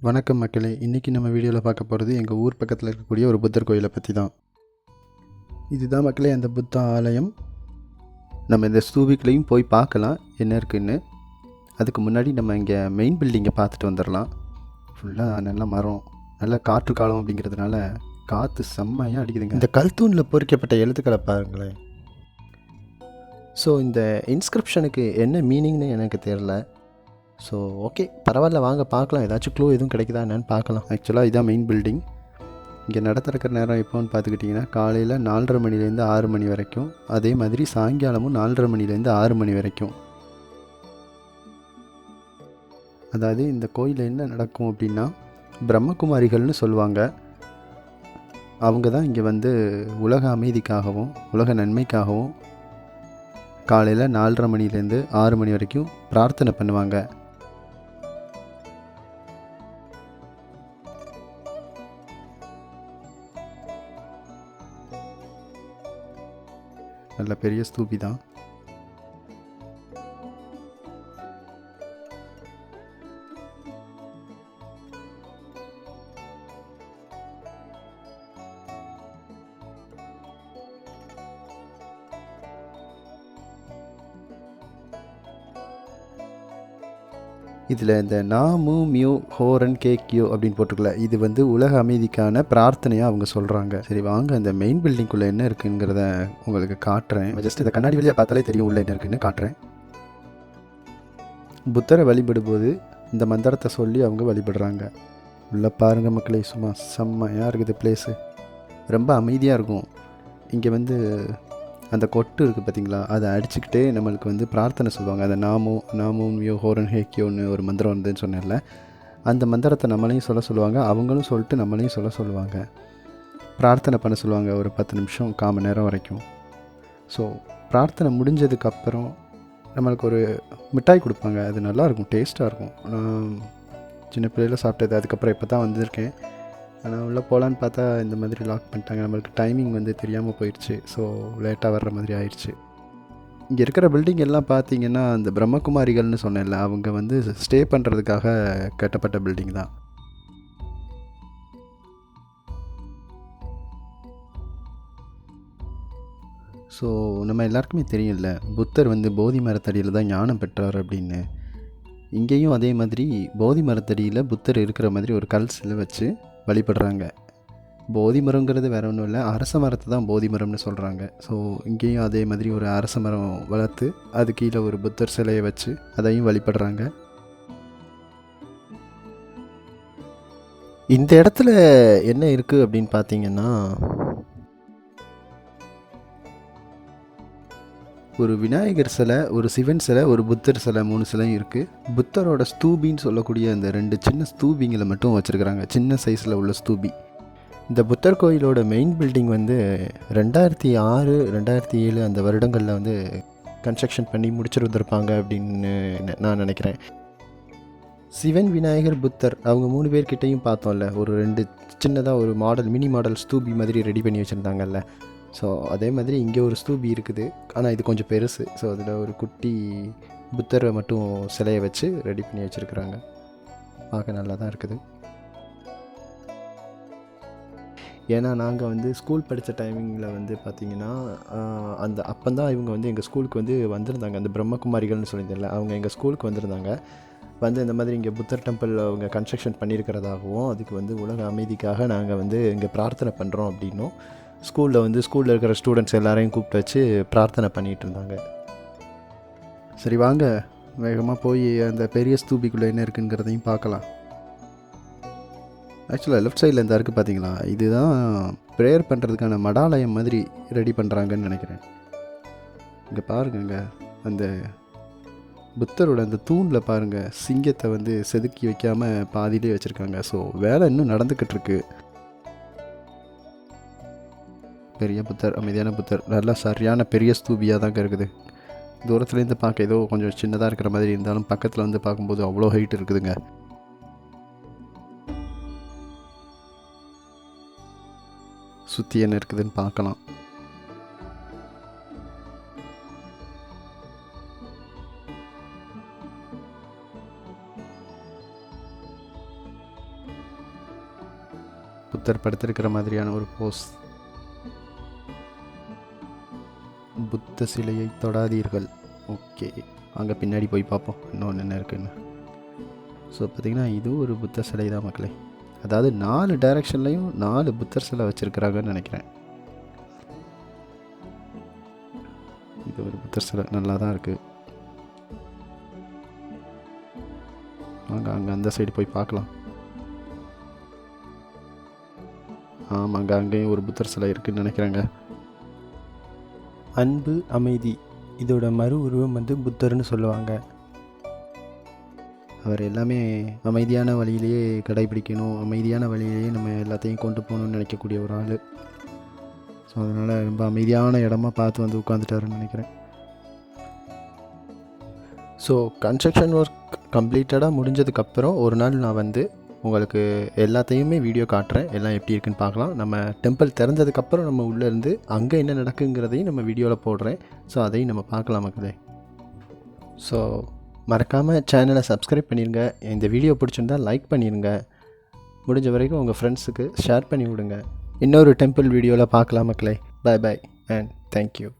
வணக்கம் மக்களே. இன்றைக்கி நம்ம வீடியோவில் பார்க்க போகிறது எங்கள் ஊர் பக்கத்தில் இருக்கக்கூடிய ஒரு புத்தர் கோயிலை பற்றி தான். இதுதான் மக்களே அந்த புத்தா ஆலயம். நம்ம இந்த ஸ்தூபிக்குள்ளேயும் போய் பார்க்கலாம் என்ன இருக்குன்னு. அதுக்கு முன்னாடி நம்ம இங்கே மெயின் பில்டிங்கை பார்த்துட்டு வந்துடலாம். ஃபுல்லாக நல்ல மரம், நல்ல காற்று காலம் அப்படிங்கிறதுனால காற்று செம்மையாக அடிக்குதுங்க. இந்த கல்தூனில் பொறிக்கப்பட்ட எழுத்துக்களை பாருங்களேன். ஸோ இந்த இன்ஸ்கிரிப்ஷனுக்கு என்ன மீனிங்னு எனக்கு தெரில. ஸோ ஓகே, பரவாயில்ல, வாங்க பார்க்கலாம். ஏதாச்சும் க்ளூ எதுவும் கிடைக்குதா என்னன்னு பார்க்கலாம். ஆக்சுவலாக இதுதான் மெயின் பில்டிங். இங்கே நட திறக்கிற நேரம் எப்போன்னு பார்த்துக்கிட்டிங்கன்னா காலையில் 4:30 மணிலேருந்து 6 மணி வரைக்கும், அதே மாதிரி சாயங்காலமும் 4:30 மணிலேருந்து 6 மணி வரைக்கும். அதாவது இந்த கோயிலில் என்ன நடக்கும் அப்படின்னா, பிரம்மகுமாரிகள்னு சொல்லுவாங்க. அவங்க தான் இங்கே வந்து உலக அமைதிக்காகவும் உலக நன்மைக்காகவும் காலையில் 4:30 மணிலேருந்து 6 மணி வரைக்கும் பிரார்த்தனை பண்ணுவாங்க. நல்ல பெரிய ஸ்தூபி தான். இதில் இந்த நாமு மியூ ஹோரன் கேக்யூ அப்படின்னு போட்டிருக்கல, இது வந்து உலக அமைதிக்கான பிரார்த்தனையாக அவங்க சொல்கிறாங்க. சரி வாங்க அந்த மெயின் பில்டிங்குள்ளே என்ன இருக்குங்கிறத உங்களுக்கு காட்டுறேன். ஜஸ்ட் இந்த கண்ணாடி வழியாக பார்த்தாலே தெரியும் உள்ளே என்ன இருக்குன்னு காட்டுறேன். புத்தரை வழிபடும்போது இந்த மந்திரத்தை சொல்லி அவங்க வழிபடுறாங்க. உள்ளே பாருங்கள் மக்களே, சும்மா செம்மையாக இருக்குது பிளேஸு. ரொம்ப அமைதியாக இருக்கும். இங்கே வந்து அந்த கொட்டு இருக்குது பார்த்திங்களா, அதை அடிச்சுக்கிட்டே நம்மளுக்கு வந்து பிரார்த்தனை சொல்லுவாங்க. அதை நாமோ மியோ ஹோரன் ஹேக்கியோன்னு ஒரு மந்திரம் வந்துன்னு சொன்னேன்ல, அந்த மந்திரத்தை நம்மளையும் சொல்லுவாங்க, அவங்களும் சொல்லிட்டு நம்மளையும் சொல்லுவாங்க. பிரார்த்தனை பண்ண சொல்லுவாங்க ஒரு 10 நிமிஷம் 1/4 மணி நேரம் வரைக்கும். ஸோ பிரார்த்தனை முடிஞ்சதுக்கப்புறம் நம்மளுக்கு ஒரு மிட்டாய் கொடுப்பாங்க. அது நல்லாயிருக்கும், டேஸ்ட்டாக இருக்கும். சின்ன பிள்ளையில் சாப்பிட்டது, அதுக்கப்புறம் இப்போ தான் வந்திருக்கேன். ஆனால் உள்ளே போகலான்னு பார்த்தா இந்த மாதிரி லாக் பண்ணிட்டாங்க. நம்மளுக்கு டைமிங் வந்து தெரியாமல் போயிடுச்சு. ஸோ லேட்டாக வர்ற மாதிரி ஆயிடுச்சு. இங்கே இருக்கிற பில்டிங் எல்லாம் பார்த்தீங்கன்னா அந்த பிரம்மகுமாரிகள்னு சொன்னேன்ல, அவங்க வந்து ஸ்டே பண்ணுறதுக்காக கட்டப்பட்ட பில்டிங் தான். ஸோ நம்ம எல்லாருக்குமே தெரியும்ல, புத்தர் வந்து போதி மரத்தடியில் தான் ஞானம் பெற்றார் அப்படின்னு. இங்கேயும் அதே மாதிரி போதி மரத்தடியில் புத்தர் இருக்கிற மாதிரி ஒரு கல் சிலை வச்சு வழிபடுறாங்க. போதி மரங்கிறது வேறு ஒன்றும் இல்லை, அரச மரத்தை தான் போதி மரம்னு சொல்கிறாங்க. ஸோ இங்கேயும் அதே மாதிரி ஒரு அரச மரம் வளர்த்து அது கீழே ஒரு புத்தர் சிலையை வச்சு அதையும் வழிபடுறாங்க. இந்த இடத்துல என்ன இருக்குது அப்படின்னு பார்த்தீங்கன்னா, ஒரு விநாயகர் சிலை, ஒரு சிவன் சிலை, ஒரு புத்தர் சிலை, 3 சிலையும் இருக்குது. புத்தரோட ஸ்தூபின்னு சொல்லக்கூடிய அந்த 2 சின்ன ஸ்தூபிங்களை மட்டும் வச்சுருக்கிறாங்க, சின்ன சைஸில் உள்ள ஸ்தூபி. இந்த புத்தர் கோயிலோட மெயின் பில்டிங் வந்து 2006 2007 அந்த வருடங்களில் வந்து கன்ஸ்ட்ரக்ஷன் பண்ணி முடிச்சிருந்துருப்பாங்க அப்படின்னு நான் நினைக்கிறேன். சிவன், விநாயகர், புத்தர் அவங்க 3 பேர்கிட்டையும் பார்த்தோம்ல, ஒரு 2 சின்னதாக ஒரு மாடல், மினி மாடல் ஸ்தூபி மாதிரி ரெடி பண்ணி வச்சுருந்தாங்கல்ல. ஸோ அதே மாதிரி இங்கே ஒரு ஸ்தூபி இருக்குது, ஆனால் இது கொஞ்சம் பெருசு. ஸோ அதில் ஒரு குட்டி புத்தரை மட்டும் சிலையை வச்சு ரெடி பண்ணி வச்சுருக்குறாங்க. பார்க்க நல்லா தான் இருக்குது. ஏன்னா நாங்கள் வந்து ஸ்கூல் படித்த டைமிங்கில் வந்து பார்த்திங்கன்னா அந்த அப்போந்தான் இவங்க வந்து எங்கள் ஸ்கூலுக்கு வந்து வந்திருந்தாங்க. அந்த பிரம்மகுமாரிகள்னு சொல்லியிருந்தேன்ல, அவங்க எங்கள் ஸ்கூலுக்கு வந்திருந்தாங்க. வந்து இந்த மாதிரி இங்கே புத்தர் டெம்பிள் அவங்க கன்ஸ்ட்ரக்ஷன் பண்ணியிருக்கிறதாகவும், அதுக்கு வந்து உலக அமைதிக்காக நாங்கள் வந்து இங்கே பிரார்த்தனை பண்ணுறோம் அப்படின்னும் ஸ்கூலில் இருக்கிற ஸ்டூடெண்ட்ஸ் எல்லாரையும் கூப்பிட்டு வச்சு பிரார்த்தனை பண்ணிகிட்டு இருந்தாங்க. சரி வாங்க வேகமாக போய் அந்த பெரிய ஸ்தூபிக்குள்ளே என்ன இருக்குங்கிறதையும் பார்க்கலாம். ஆக்சுவலாக லெஃப்ட் சைடில் இந்த இருக்குது பார்த்தீங்களா, இதுதான் ப்ரேயர் பண்ணுறதுக்கான மடாலயம் மாதிரி ரெடி பண்ணுறாங்கன்னு நினைக்கிறேன். இங்கே பாருங்கங்க, அந்த புத்தரோட அந்த தூணில் பாருங்கள், சிங்கத்தை வந்து செதுக்கி வைக்காமல் பாதியிலே வச்சுருக்காங்க. ஸோ வேலை இன்னும் நடந்துக்கிட்டு இருக்கு. பெரிய புத்தர், அமைதியான புத்தர், நல்லா சரியான பெரிய ஸ்தூபியாக தாங்க இருக்குது. தூரத்துலேருந்து பார்க்க ஏதோ கொஞ்சம் சின்னதாக இருக்கிற மாதிரி இருந்தாலும் பக்கத்தில் வந்து பார்க்கும்போது அவ்வளோ ஹைட் இருக்குதுங்க. சுற்றி என்ன இருக்குதுன்னு பார்க்கலாம். புத்தர் படுத்திருக்கிற மாதிரியான ஒரு போஸ். புத்த சிலையை தொடாதீர்கள். ஓகே, அங்கே பின்னாடி போய் பார்ப்போம் இன்னொன்று என்ன இருக்குன்னு. ஸோ பார்த்திங்கன்னா இதுவும் ஒரு புத்த சிலை தான் மக்களே. அதாவது 4 டைரெக்ஷன்லேயும் 4 புத்தர் சிலை வச்சுருக்கிறாங்கன்னு நினைக்கிறேன். இது ஒரு புத்தர் சிலை நல்லா தான் இருக்குது. வாங்க அங்கே அந்த சைடு போய் பார்க்கலாம். ஆமாங்க, அங்கேயும் ஒரு புத்தர் சிலை இருக்குதுன்னு நினைக்கிறேங்க. அன்பு அமைதி இதோட மறு உருவம் வந்து புத்தர்னு சொல்லுவாங்க. அவர் எல்லாமே அமைதியான வழியிலேயே கடைபிடிக்கணும், அமைதியான வழியிலேயே நம்ம எல்லாத்தையும் கொண்டு போகணும்னு நினைக்கக்கூடிய ஒரு ஆள். ஸோ அதனால் ரொம்ப அமைதியான இடமா பார்த்து வந்து உட்காந்துட்டாருன்னு நினைக்கிறேன். ஸோ கன்ஸ்ட்ரக்ஷன் ஒர்க் கம்ப்ளீட்டடாக முடிஞ்சதுக்கப்புறம் ஒரு நாள் நான் வந்து உங்களுக்கு எல்லாத்தையுமே வீடியோ காட்டுறேன். எல்லாம் எப்படி இருக்குன்னு பார்க்கலாம். நம்ம டெம்பிள் திறந்ததுக்கப்புறம் நம்ம உள்ளேருந்து அங்கே என்ன நடக்குங்கிறதையும் நம்ம வீடியோவில் போடுறேன். ஸோ அதையும் நம்ம பார்க்கலாம் மக்களே. ஸோ மறக்காமல் சேனலை சப்ஸ்கிரைப் பண்ணிடுங்க. இந்த வீடியோ பிடிச்சிருந்தால் லைக் பண்ணிடுங்க. முடிஞ்ச வரைக்கும் உங்கள் ஃப்ரெண்ட்ஸுக்கு ஷேர் பண்ணி விடுங்க. இன்னொரு டெம்பிள் வீடியோவில் பார்க்கலாம் மக்களே. Bye bye and thank you.